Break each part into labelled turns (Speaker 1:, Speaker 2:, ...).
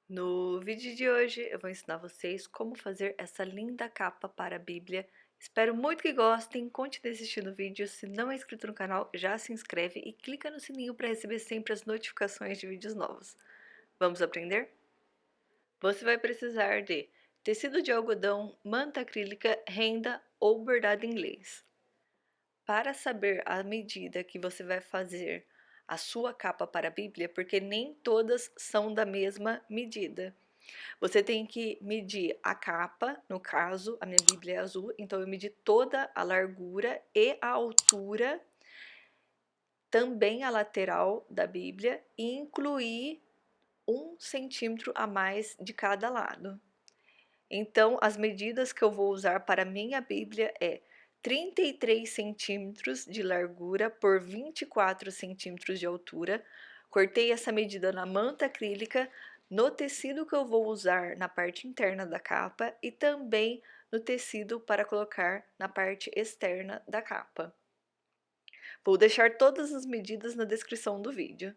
Speaker 1: No vídeo de hoje eu vou ensinar vocês como fazer essa linda capa para a Bíblia. Espero muito que gostem, continue assistindo o vídeo. Se não é inscrito no canal, já se inscreve e clica no sininho para receber sempre as notificações de vídeos novos. Vamos aprender? Você vai precisar de tecido de algodão, manta acrílica, renda ou bordado inglês. Para saber a medida que você vai fazer a sua capa para a Bíblia, porque nem todas são da mesma medida. Você tem que medir a capa, no caso, a minha Bíblia é azul, então eu medi toda a largura e a altura, também a lateral da Bíblia, e incluí 1 centímetro a mais de cada lado. Então, as medidas que eu vou usar para a minha Bíblia é 33 centímetros de largura por 24 centímetros de altura. Cortei essa medida na manta acrílica, no tecido que eu vou usar na parte interna da capa e também no tecido para colocar na parte externa da capa. Vou deixar todas as medidas na descrição do vídeo.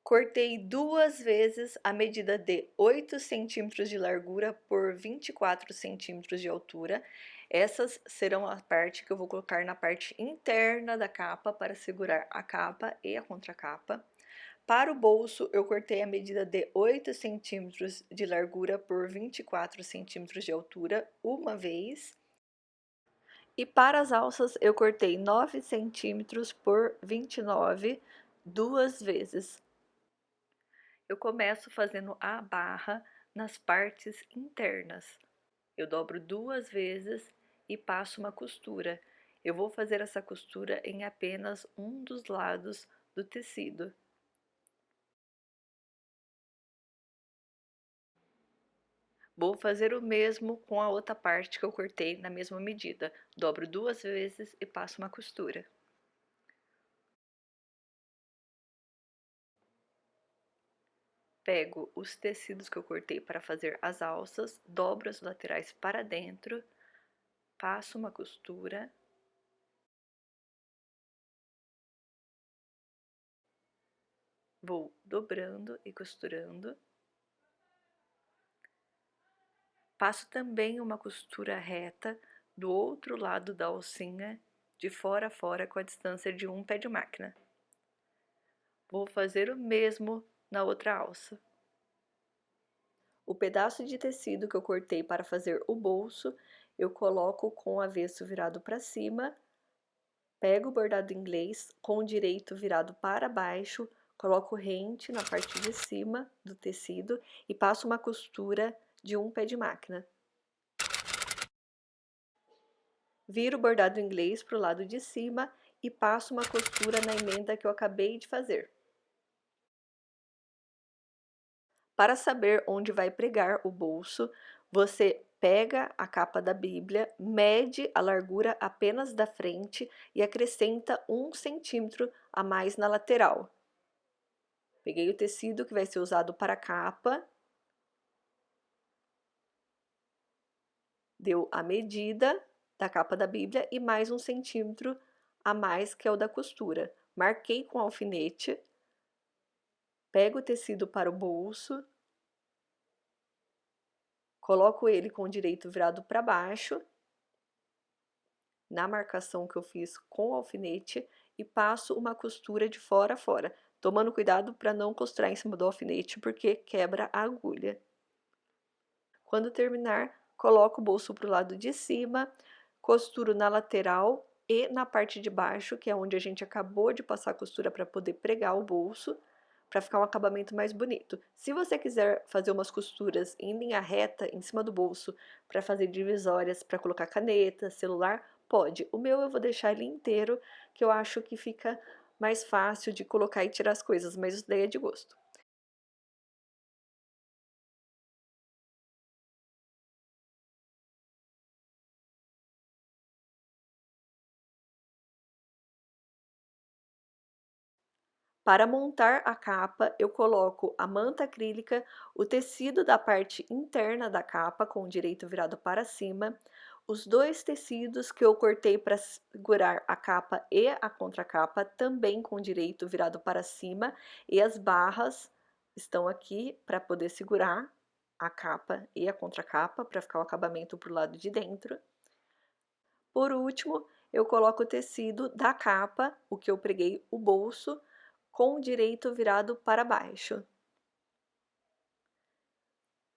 Speaker 1: Cortei 2 vezes a medida de 8 centímetros de largura por 24 centímetros de altura. Essas serão a parte que eu vou colocar na parte interna da capa para segurar a capa e a contracapa. Para o bolso, eu cortei a medida de 8 centímetros de largura por 24 centímetros de altura uma vez. E para as alças, eu cortei 9 centímetros por 29 duas vezes. Eu começo fazendo a barra nas partes internas. Eu dobro 2 vezes e passo uma costura. Eu vou fazer essa costura em apenas um dos lados do tecido. Vou fazer o mesmo com a outra parte que eu cortei na mesma medida. Dobro 2 vezes e passo uma costura. Pego os tecidos que eu cortei para fazer as alças, dobro as laterais para dentro, passo uma costura. Vou dobrando e costurando. Passo também uma costura reta do outro lado da alcinha, de fora a fora, com a distância de um pé de máquina. Vou fazer o mesmo na outra alça. O pedaço de tecido que eu cortei para fazer o bolso, eu coloco com o avesso virado para cima, pego o bordado inglês com o direito virado para baixo, coloco rente na parte de cima do tecido e passo uma costura de um pé de máquina. Viro o bordado inglês para o lado de cima e passo uma costura na emenda que eu acabei de fazer. Para saber onde vai pregar o bolso, você pega a capa da Bíblia, mede a largura apenas da frente e acrescenta 1 centímetro a mais na lateral. Peguei o tecido que vai ser usado para a capa, deu a medida da capa da Bíblia e mais 1 centímetro a mais, que é o da costura. Marquei com alfinete, pego o tecido para o bolso, coloco ele com o direito virado para baixo, na marcação que eu fiz com o alfinete, e passo uma costura de fora a fora, tomando cuidado para não costurar em cima do alfinete, porque quebra a agulha. Quando terminar, coloco o bolso para o lado de cima, costuro na lateral e na parte de baixo, que é onde a gente acabou de passar a costura para poder pregar o bolso, para ficar um acabamento mais bonito. Se você quiser fazer umas costuras em linha reta em cima do bolso para fazer divisórias, para colocar caneta, celular, pode. O meu eu vou deixar ele inteiro, que eu acho que fica mais fácil de colocar e tirar as coisas, mas isso daí é de gosto. Para montar a capa, eu coloco a manta acrílica, o tecido da parte interna da capa, com o direito virado para cima, os 2 tecidos que eu cortei para segurar a capa e a contracapa, também com o direito virado para cima, e as barras estão aqui para poder segurar a capa e a contracapa, para ficar o acabamento pro lado de dentro. Por último, eu coloco o tecido da capa, o que eu preguei o bolso, com o direito virado para baixo.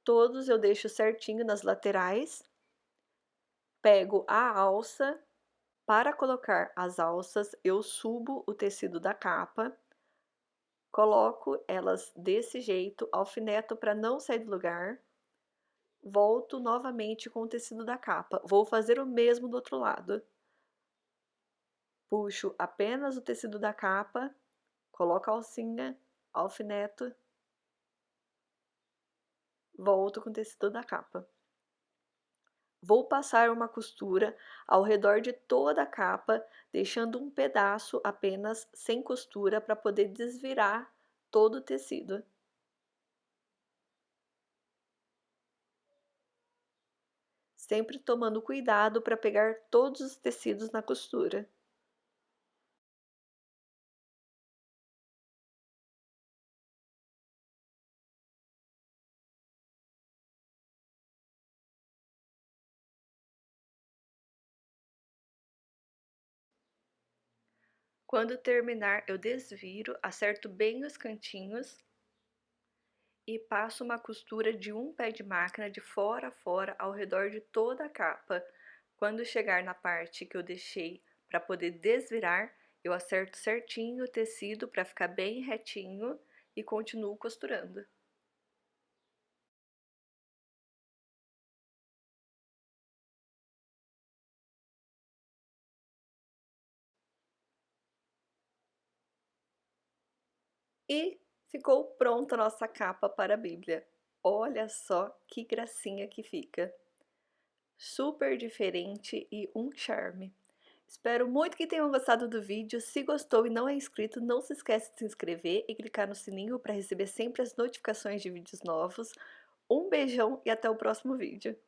Speaker 1: Todos eu deixo certinho nas laterais. Pego a alça. Para colocar as alças, eu subo o tecido da capa, coloco elas desse jeito, alfineto para não sair do lugar, volto novamente com o tecido da capa. Vou fazer o mesmo do outro lado. Puxo apenas o tecido da capa, coloco a alcinha, alfineto, volto com o tecido da capa. Vou passar uma costura ao redor de toda a capa, deixando um pedaço apenas sem costura para poder desvirar todo o tecido. Sempre tomando cuidado para pegar todos os tecidos na costura. Quando terminar, eu desviro, acerto bem os cantinhos e passo uma costura de um pé de máquina de fora a fora ao redor de toda a capa. Quando chegar na parte que eu deixei para poder desvirar, eu acerto certinho o tecido para ficar bem retinho e continuo costurando. E ficou pronta a nossa capa para a Bíblia. Olha só que gracinha que fica. Super diferente e um charme. Espero muito que tenham gostado do vídeo. Se gostou e não é inscrito, não se esqueça de se inscrever e clicar no sininho para receber sempre as notificações de vídeos novos. Um beijão e até o próximo vídeo.